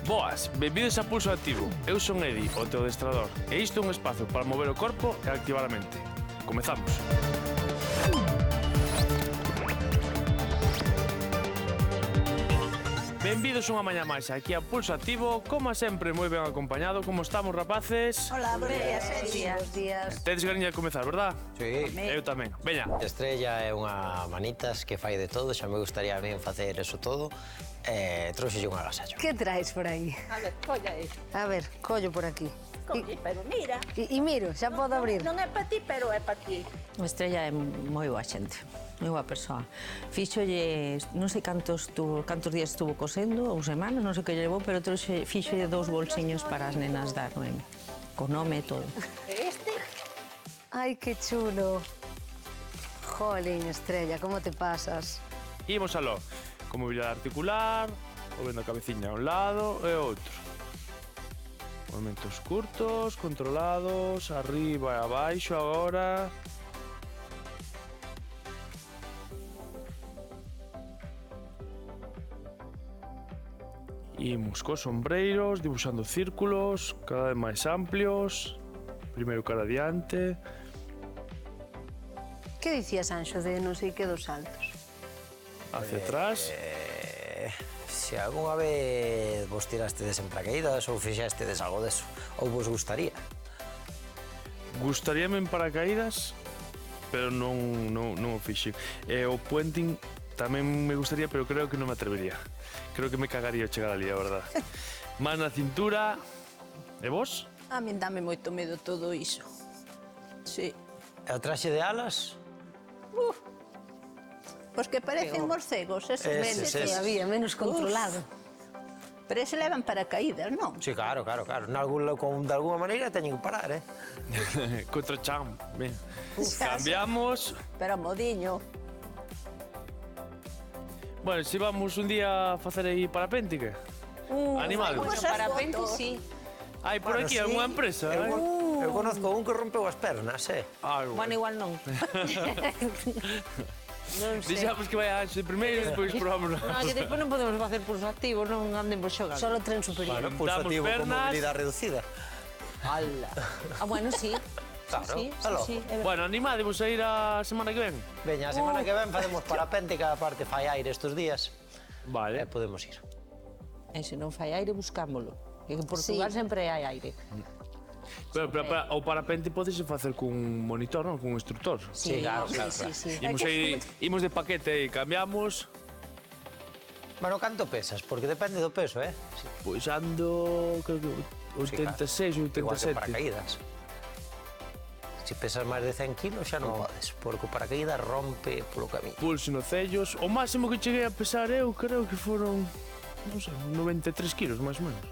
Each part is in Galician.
Boas, benvidos a Pulso Activo. Eu son Edi, o teu adestrador. E isto é un espazo para mover o corpo e activar a mente. Comezamos. Benvidos unha mañá máis aquí a Pulso Activo. Como sempre, moi ben acompañado. Como estamos, rapaces? Hola, buenos días. Buenos días. Tedes gaña de comezar, verdad? Sí. Eu tamén. Veña. Estrella é unha manitas que fai de todo, xa me gustaría a min facer eso todo. Trouxelle un agasallo. Que traes por aí? A ver, colla aí. A ver, collo por aquí. Colle, pero mira. E miro, xa podo abrir. Non é para ti, pero é para ti. Estrella é moi boa xente, moi boa persoa. Fíxolle, non sei cantos días estuvo cosendo, ou semanas, non sei que lle levou, pero fíxolle 2 bolsiños para as nenas da Noemi, con nome e todo. Este? Ai, que chulo. Jolín, Estrella, como te pasas? Imos aló. Con movilidade articular, movendo a cabeciña a un lado e outro. Movimentos curtos, controlados, arriba e abaixo agora. Imos cos sombreiros, dibuixando círculos cada vez máis amplios. Primeiro cara adiante. Que dicías, Anxo, de non sei que dos saltos? Hacia atrás. Se algunha vez vos tirastedes en paracaídas ou fixastedes algo deso, ou vos gustaría? Gustaríame en paracaídas, pero non o fixen. O puenting tamén me gustaría, pero creo que non me atrevería. Creo que me cagaría chegar ali, a verdad. Más na cintura. E vos? A min dame moito medo todo iso. Sí. E o traxe de alas? Pois que parecen morcegos, esos Eses, menos. eses. Que había menos controlado. Pero ese levan paracaídas, non? Sí, claro. De alguna maneira teñen que parar, Contra Cham. Ben. Cambiamos. Pero modiño. Bueno, si vamos un día a facer aí parapente, que? Animado. Como Bueno, esas parapente, fotos. sí. Hai por Bueno, aquí sí. algunha empresa, Eu conozco un que rompeu as pernas, Bueno, igual non. Non sei. Dixamos que vai a Anxo de primeiro e despois probamos. No, que despois non podemos facer pulso activo, non anden por xogar. Solo tren superior. Bueno, pulsativo con pernas. movilidade reducida. Ala. Ah, bueno, sí. Claro, Sí, aló. sí, é verdade. Bueno, animademos a ir a semana que ven. Veña, a semana que ven facemos parapente, cada parte fai aire estes días. Vale. Podemos ir. E se non fai aire, buscámolo. Que en Portugal sempre hai aire. Pero o parapente podese facer cun monitor, non? Cun instructor. Sí, claro. Sí. Imos de paquete e cambiamos. Bueno, canto pesas? Porque depende do peso, Pois ando, creo que 86 ou Igual que 87. paracaídas. Se pesas máis de 100 kilos xa non podes, porque o paracaídas rompe polo camiño. Pulso no cellos. O máximo que cheguei a pesar eu creo que foron, non sei, 93 kilos, máis ou menos.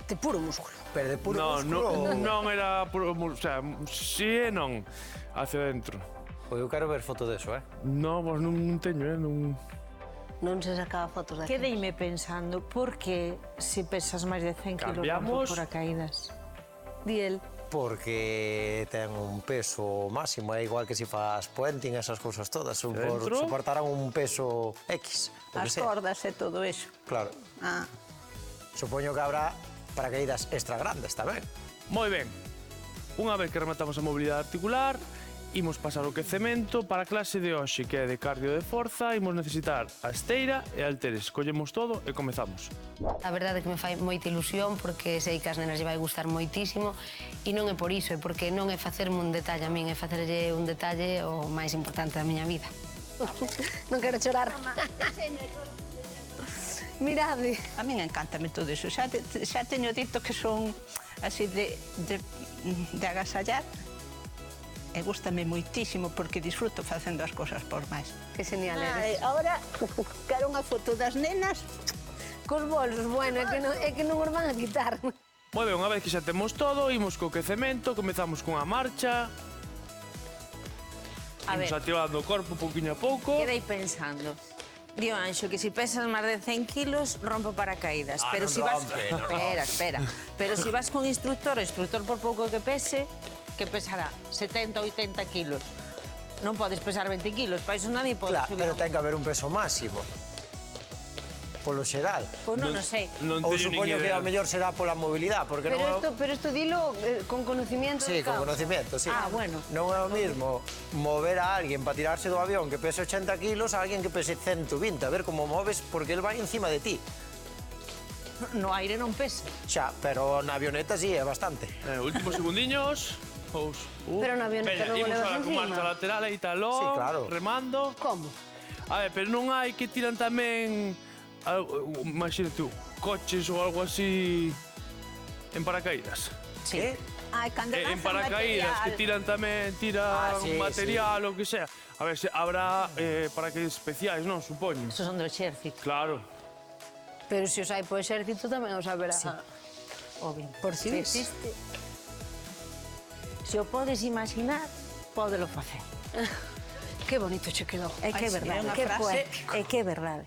De puro músculo. Pero de puro músculo. Non era puro, o sea, si e non, hacia dentro. Pois eu quero ver foto deso, Non, vos non teño, non. Non se sacaba fotos daqui. Quedeime pensando, por que se pesas máis de 100 kilos Cambiamos. por paracaídas? Di el. Porque ten un peso máximo, é igual que se faz puenting, esas cousas todas, Dentro. soportarán un peso X, o que As sea. cordas e todo eso. Claro. Ah. Supoño que habrá paracaídas extra grandes tamén. Moi ben. Unha vez que rematamos a mobilidade articular, imos pasar o quecemento para a clase de hoxe, que é de cardio de forza. Imos necesitar a esteira e halteres. Collemos todo e comezamos. A verdade é que me fai moita ilusión porque sei que as nenas lle vai gustar moitísimo e non é por iso, é porque non é facerme un detalle a min, é facerlle un detalle o máis importante da miña vida. Non quero chorar. Mirade. A min encántame todo iso. Xa teño dito que son así de agasallar. E gústame moitísimo porque disfruto facendo as cosas por máis. Que genial Ai, eres. agora quero unha foto das nenas. Cos bolsos, bueno, é que non os van a quitar. Moi ben, unha vez que xa temos todo, imos co quecemento, comezamos cunha marcha. A Imos ver. activando o corpo pouquinho a pouco. Quedei pensando. Dio Anxo que si pesas máis de 100 kilos rompo paracaídas, pero non si vas rompe, non espera. Pero si vas con instructor por pouco que pese, que pesará 70 80 kilos. Non podes pesar 20 kilos, para iso nadie pode Claro, subir. pero ten que haber un peso máximo. polo xeral. Pois non o sei. Non Ou teño nin supoño que idea. ao mellor será pola mobilidade, porque non é... Pero esto dilo con conocimiento Sí, de con causa. conocimiento, sí. Ah, bueno. Non é o mismo mover a alguén para tirarse do avión que pese 80 kilos a alguén que pese 120, a ver como moves, porque el vai encima de ti. No aire non pesa. Xa, pero na avioneta sí, é bastante. Últimos segundiños. Pero na avioneta non o imos levas ahora con encima. marcha lateral aí talón, Sí, claro. remando. Como? A ver, pero non hai que tiran tamén, imagínate, coches ou algo así en paracaídas. Sí. Ai, cando En lanzan paracaídas material. que tiran tamén, tiran sí, material ou que sea. A ver, habrá paracaídas especiais, non? Supoño. Esos son do exército, Claro. Pero se os hai po exército tamén os haberá. obvio. Por si Se existe. Se o podes imaginar, pódelo facer. Que bonito che quedou. É que é Ai, sería verdade. unha Que frase. poético. É que é verdade.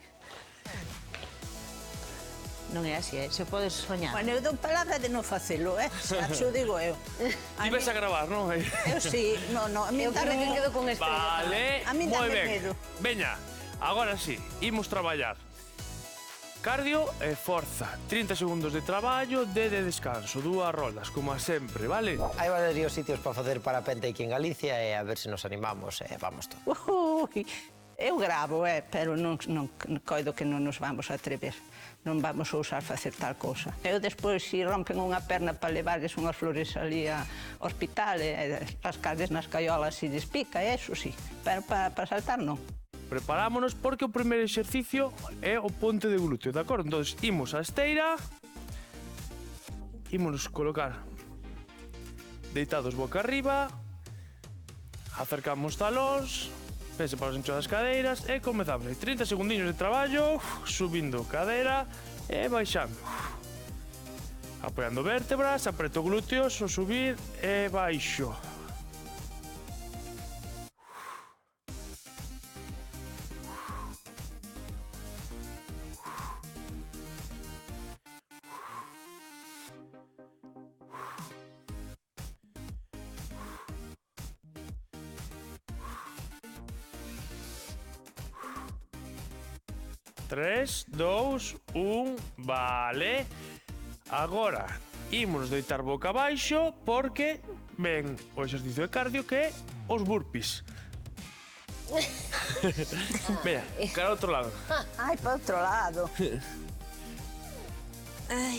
Non é así, se podes soñar. Bueno, eu dou palabra de non facelo, xa xo digo eu. Ti ves a gravar, non? Eu sí, a mí Eu creo que quedo con estrella. Vale, A mí moi dame ben. medo. Veña, agora sí, imos traballar. Cardio e forza. 30 segundos de traballo, de descanso. 2 roldas, como a sempre, vale? Hai varios sitios para facer parapente aquí en Galicia e a ver se nos animamos e vamos todos. Ui, eu gravo, pero non coido que non nos vamos a atrever. Non vamos a usar facer tal cousa. Eu despois, se rompen unha perna para levarles unhas flores ali ao hospital e rascarles nas caiolas e despica, eso sí. Pero para saltar non. Preparámonos porque o primeiro exercicio é o ponte de glúteo, de acordo? Entón, imos á esteira, ímonos colocar deitados boca arriba, acercamos talóns, pense para os anchos das cadeiras e comezamos. Hai 30 segundiños de traballo, subindo cadera e baixando. Apoiando vértebras, apreto glúteos, o subir e baixo. Tres, 2, 1, vale. Agora, ímonos deitar boca abaixo porque ven o exercicio de cardio que é os burpees. Veña, cara ao outro lado. Ai, para outro lado.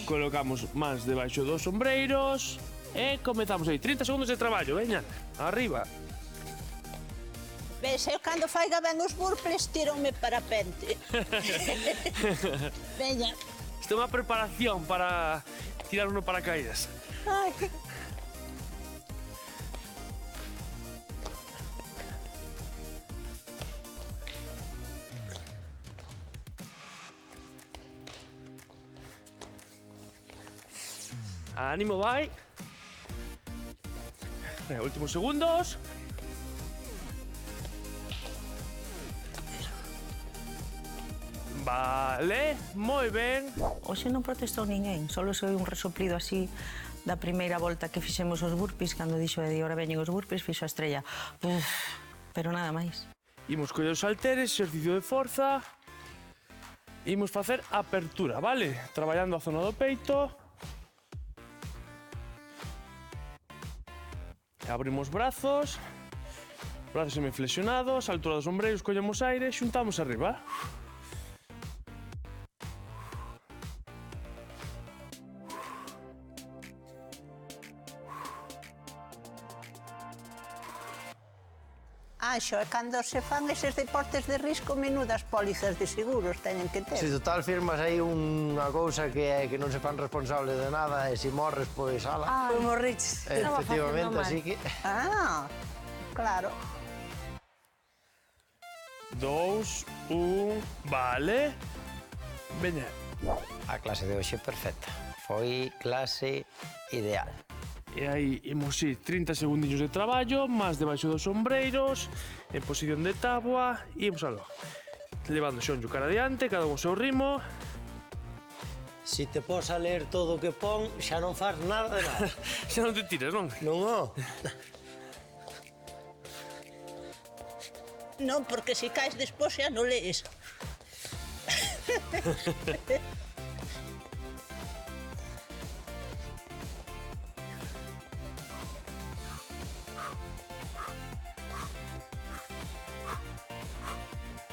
Colocamos mans debaixo dos ombreiros e comezamos aí. 30 segundos de traballo, veña, arriba. Ves, eu cando faiga ben os burpees, tironme parapente. Veña. Isto é unha preparación para tirar uno paracaídas. Ai. Ánimo, vai. Últimos segundos. Vale, moi ben. Hoxe non protestou ninguén, só foi un resoplido así da primeira volta que fixemos os burpees, cando dixo de ora veñen os burpees, fixo a estrella. Uf, pero nada máis. Imos coller os halteres, exercicio de forza. Imos facer apertura, vale? Traballando a zona do peito. Abrimos brazos. Brazos semiflexionados, altura dos ombreiros, collemos aire, xuntamos arriba. Anxo, e cando se fan eses deportes de risco, menudas pólizas de seguros teñen que ter. Se total firmas aí unha cousa que non se fan responsable de nada e se morres, pois ala. Como morriches. Efectivamente, así que... Ah, claro. 2, 1, vale. Veña. A clase de hoxe perfecta. Foi clase ideal. E aí imos ir 30 segundinhos de traballo, máis debaixo dos ombreiros, en posición de táboa, e imos algo. Levando o xonllo cara adiante, cada un ao seu ritmo. Si te pos a ler todo o que pon, xa non faz nada de nada. Xa non te tiras, non? Non o? Non, porque se caes despois xa non lees.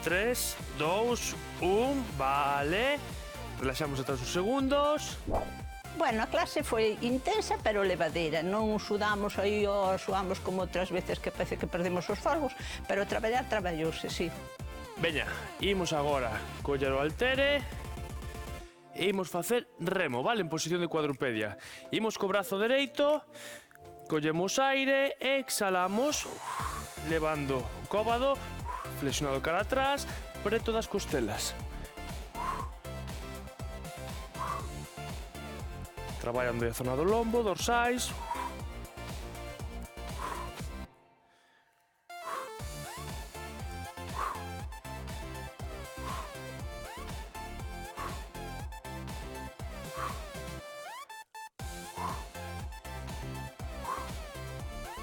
Tres, dos, un, vale. Relaxamos atrás uns segundos. Bueno, a clase foi intensa, pero levadeira. Non sudamos aí ou suamos como outras veces que parece que perdemos os folgos, pero traballar traballouse, sí. Veña, imos agora coller o haltere e imos facer remo, vale? En posición de cuadrupedia. Imos co brazo dereito, collemos aire e exhalamos, levando o cóbado, flexionado cara atrás, preto das costelas. Traballando a zona do lombo, dorsais.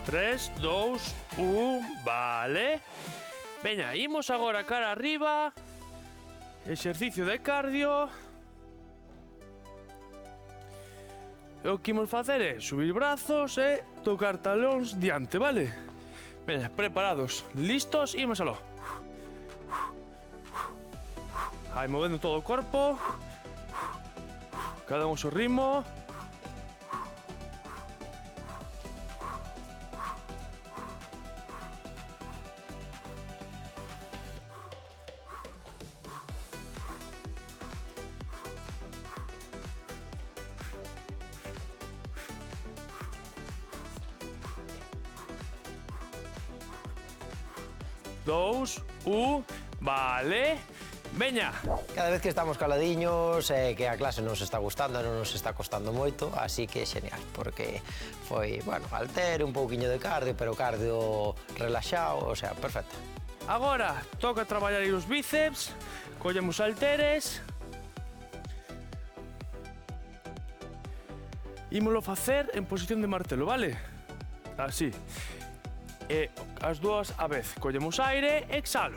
Tres, dos, un, vale. Veña, imos agora cara arriba. Exercicio de cardio. E o que imos facer é subir brazos e tocar talóns diante, vale? Veña, preparados, listos, imos aló. Aí, movendo todo o corpo. Cada un o seu ritmo. Dos, vale. Veña. Cada vez que estamos caladiños, que a clase nos está gustando, non nos está costando moito, así que xenial, porque foi, bueno, haltere, un pouquiño de cardio, pero cardio relaxado, o sea, perfecto. Agora toca traballar aí os bíceps. Collemos halteres. Ímolo facer en posición de martelo, vale? Así. E as dúas a vez. Collemos aire, exhalo.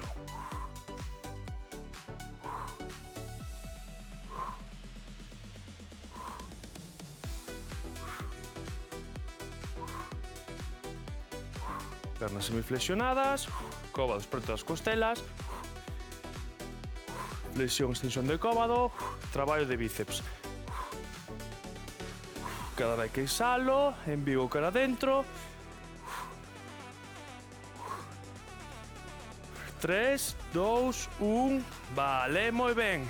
Pernas semiflexionadas, cóbados preto das costelas, flexión, extensión de cóbado, traballo de bíceps. Cada vez que exhalo, envío cara adentro. 3, 2, 1, vale, moi ben.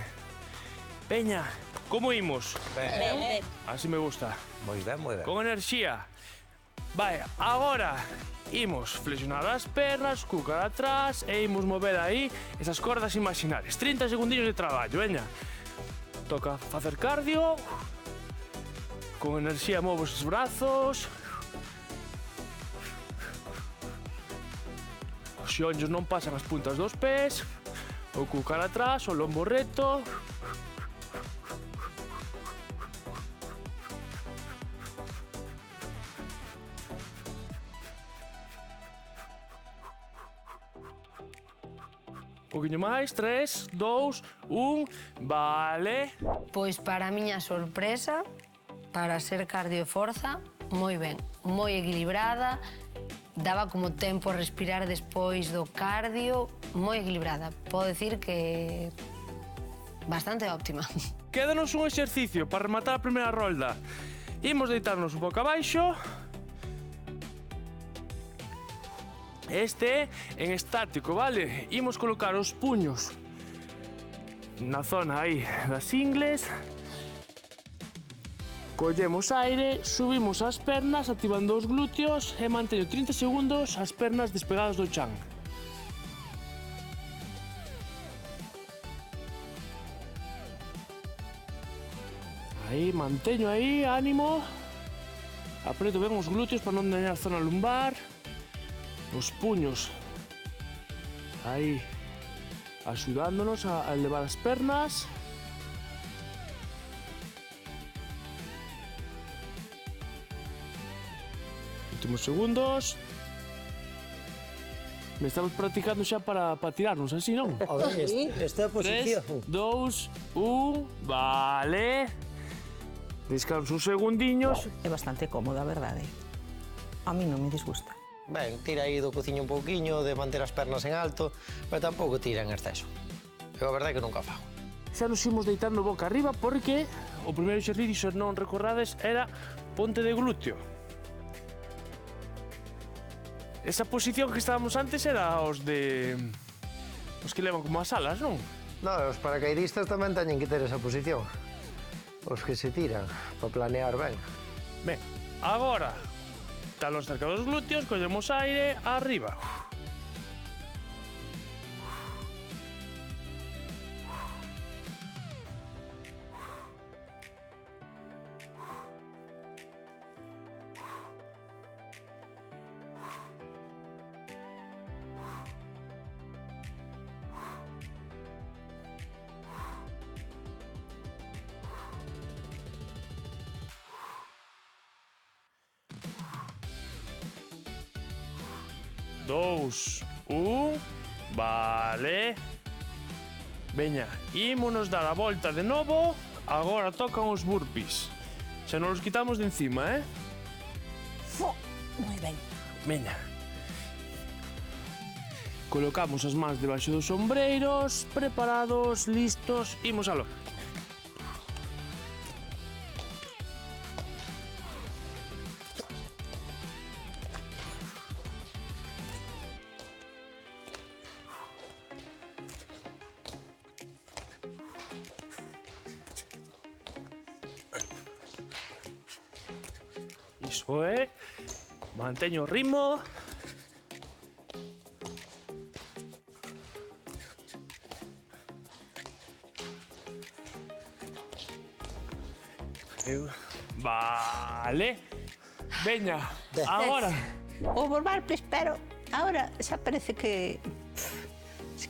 Veña, como imos? Ben. Así me gusta. Moi ben, moi ben. Con enerxía. Vai, agora imos flexionar as pernas, cu cara atrás e imos mover aí esas cordas imaginarias. 30 segundinhos de traballo, veña. Toca facer cardio. Con enerxía movo os brazos. Os xeonllos non pasan as puntas dos pés. O cu cara atrás, o lombo reto. Un poquinho máis, 3, 2, 1, vale. Pois para a miña sorpresa, para ser cardio e forza, moi ben, moi equilibrada, daba como tempo a respirar despois do cardio, moi equilibrada. Podo decir que bastante óptima. Quédanos un exercicio para rematar a primeira rolda. Imos deitarnos un pouco abaixo. Este en estático, vale? Imos colocar os puños na zona aí das ingles. Collemos aire, subimos as pernas activando os glúteos e manteño 30 segundos as pernas despegadas do chan. Aí, manteño aí, ánimo. Apreto ben os glúteos para non dañar a zona lumbar. Os puños aí axudándonos a elevar as pernas. Últimos segundos. Me estamos practicando xa para tirarnos así, non? A ver, esta é a 3, posición. 2, 1, vale. Descanso uns segundiños. É bastante cómoda, a verdade. A mí non me disgusta. Ben, tira aí do cociño un pouquiño, de manter as pernas en alto, pero tampouco tira en exceso. Eu a verdade é que nunca fago. Xa nos imos deitando boca arriba porque o primeiro exercicio, se non recordades, era ponte de glúteo. Esa posición que estábamos antes era os de... os que levan como as alas, non? Non, os paracaidistas tamén teñen que ter esa posición. Os que se tiran, para planear ben. Ben, agora, talóns cerca dos glúteos, collemos aire, arriba. Dous, vale. Veña, ímonos dar a volta de novo. Agora tocan os burpees. Xa non os quitamos de encima, Moi ben. Veña. Colocamos as mans debaixo dos sombreiros, preparados, listos, imos aló. Iso é. Manteño o ritmo. Vale. Veña, agora. Houve barpes, pero agora xa parece que...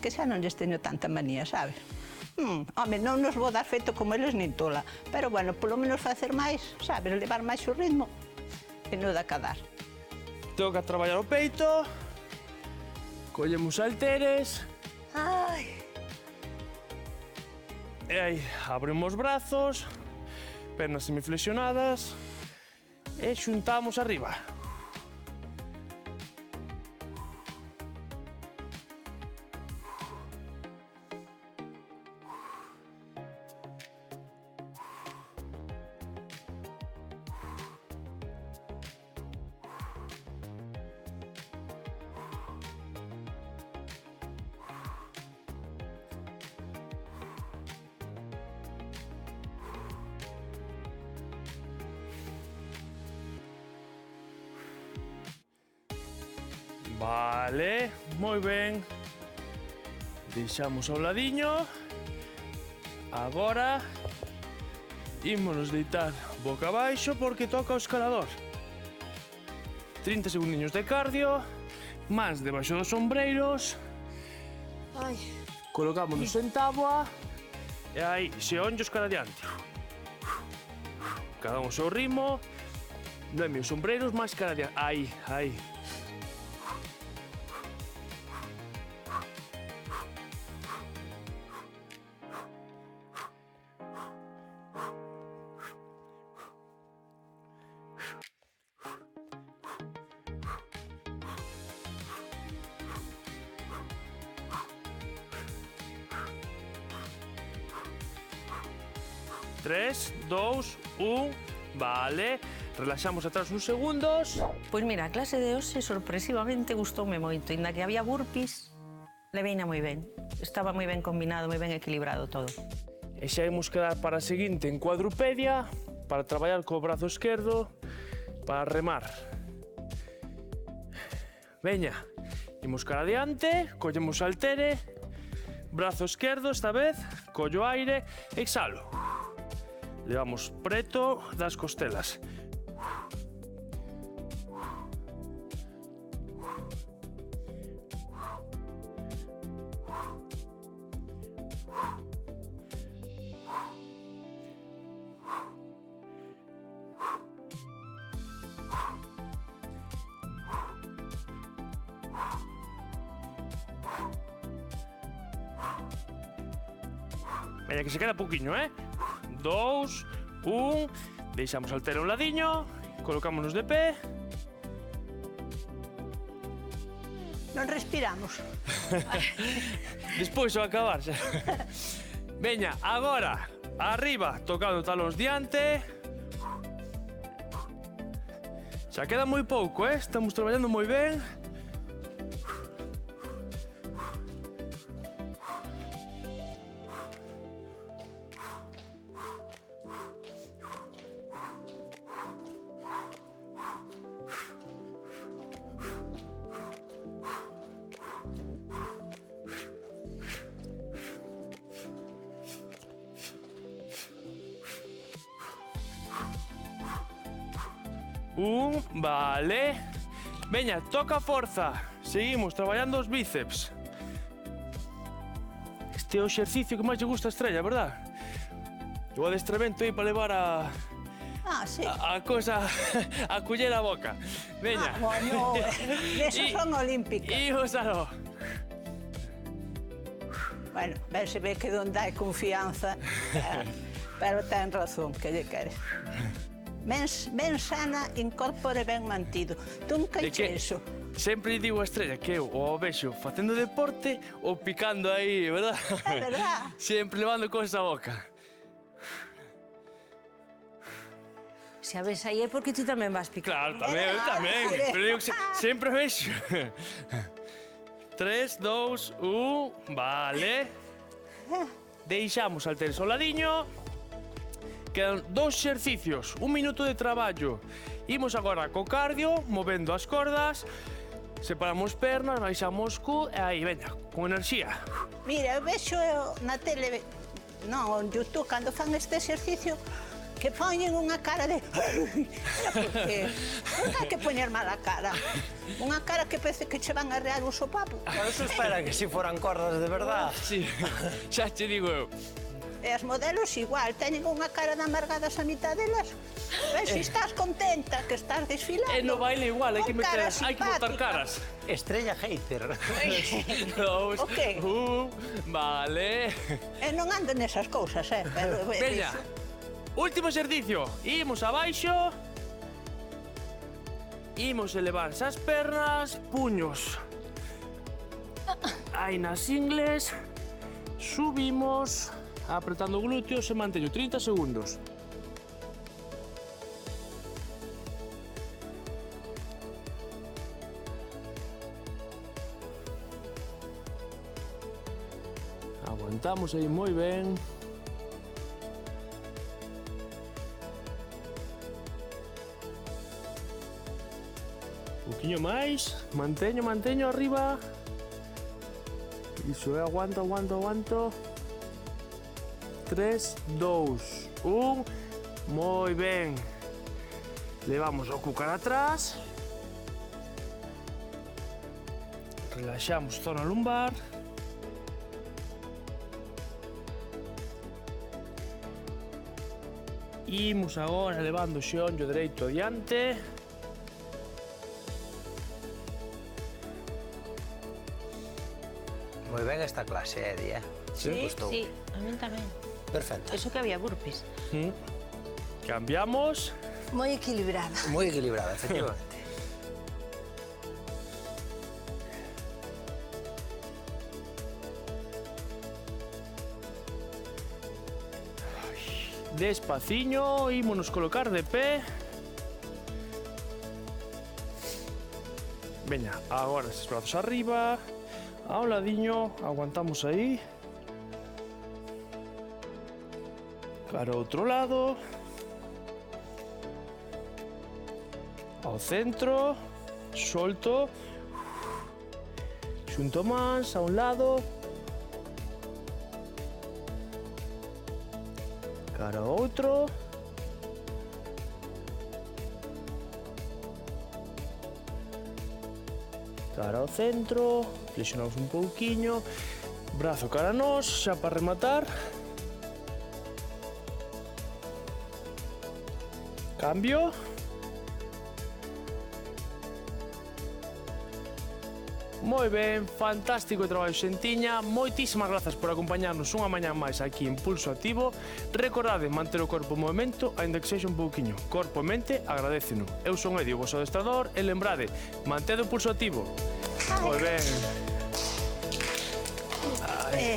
que xa non lles teño tanta manía, sabes? Home, non nos vou dar feito como eles nin tola, pero bueno, polo menos facer máis, sabes, levar máis o ritmo e non da cadar. Toca traballar o peito. Collemos halteres. Ai, E aí, abrimos os brazos. Pernas semiflexionadas. E xuntamos arriba. Vale, moi ben. Deixamos ao ladiño. Agora ímonos deitar boca abaixo porque toca o escalador. 30 segundiños de cardio, mans debaixo dos sombreiros. ai. Colocámonos en táboa e aí, xeonllos cara adiante. Cada un ao seu ritmo. Non é meus sombreiros, máis cara adiante. Aí, aí. Tres, dous, vale. Relaxamos atrás uns segundos. Pois mira, a clase de hoxe sorpresivamente gustoume moito, inda que había burpees, leveina moi ben. Estaba moi ben combinado, moi ben equilibrado todo. E xa imos quedar para a seguinte en cuadrupedia, para traballar co brazo esquerdo, para remar. Veña, imos cara adiante, collemos haltere, brazo esquerdo esta vez, collo aire, exhalo. Levamos preto das costelas. Veña, que se queda pouquiño, 2, 1, deixamos o halter a un ladiño, colocámonos de pé. Non respiramos. Despois ao acabar xa. Veña, agora, arriba, tocando talóns diante. Xa queda moi pouco, estamos traballando moi ben. Vale. Veña, toca forza. Seguimos traballando os bíceps. Este é o exercicio que máis lle gusta a Estrella, verdad? O adestramento aí para levar a Sí. a cosa a culler a boca. Veña. Bueno, esos son olímpicas. Imos aló. Bueno, ben se ve que donde hai confianza, pero ten razón, que lle queres. Ben sana, incorpore ben mantido. Nunca De que iso. sempre digo a Estrella que eu o vexo facendo deporte ou picando aí, verdad? É verdad. Sempre levando cosas a boca. Se a ves aí é porque tú tamén vas picar. Claro, tamén, eu tamén. Pero digo que sempre vexo. 3, 2, 1, vale. Deixamos halter ao ladiño. Quedan 2 exercicios, 1 minuto de traballo. Imos agora co cardio, movendo as cordas. Separamos pernas, baixamos cu e aí, veña, con enerxía. Mira, eu vexo na tele, non, en YouTube, cando fan este exercicio, que poñen unha cara de... Porque non hai que poñer mala cara. Unha cara que parece que che van a rear un sopapo. Pero eso espera que si foran cordas de verdad. Sí, xa che digo eu. E as modelos igual, teñen unha cara de amargadas a mitad delas. Ves, se estás contenta, que estás desfilando... E no baile igual, hai que con meter, cara hai que botar simpática. caras. Estrella hater. 2, O qué? 1, vale. E non ando nesas cousas, pero... Veña, último exercicio. Imos abaixo. Imos elevar esas pernas, puños. Aí nas ingles. Subimos, apretando glúteos e manteño 30 segundos. Aguantamos aí moi ben. Un poquinho máis. Manteño arriba. Iso, aguanto. 3, 2, 1. Moi ben. Levamos o cu cara atrás. Relaxamos zona lumbar. Imos agora levando o xeonllo dereito adiante. Moi ben esta clase, Edi, Sí, Gustou. sí, a mí tamén. Perfecto. Eso que había burpees. Cambiamos. Moi equilibrada. Moi equilibrada, efectivamente. Despaciño, ímonos colocar de pé. Veña, agora esos brazos arriba. A un ladiño, aguantamos aí. Cara ao outro lado. Ao centro. Solto. Xunto máis, a un lado. Cara ao outro. Cara ao centro. Flexionamos un pouquiño. Brazo cara a nós, xa para rematar. Cambio. Moi ben, fantástico traballo Xentiña. Moitísimas grazas por acompañarnos unha mañá máis aquí en Pulso Activo. Recordade manter o corpo en movimento, aínda que sexa un pouquiño. Corpo e mente agradéceno. Eu son Edi, o vosso adestrador, e lembrade, mantede o pulso activo. Moi ben.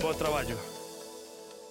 Bo traballo.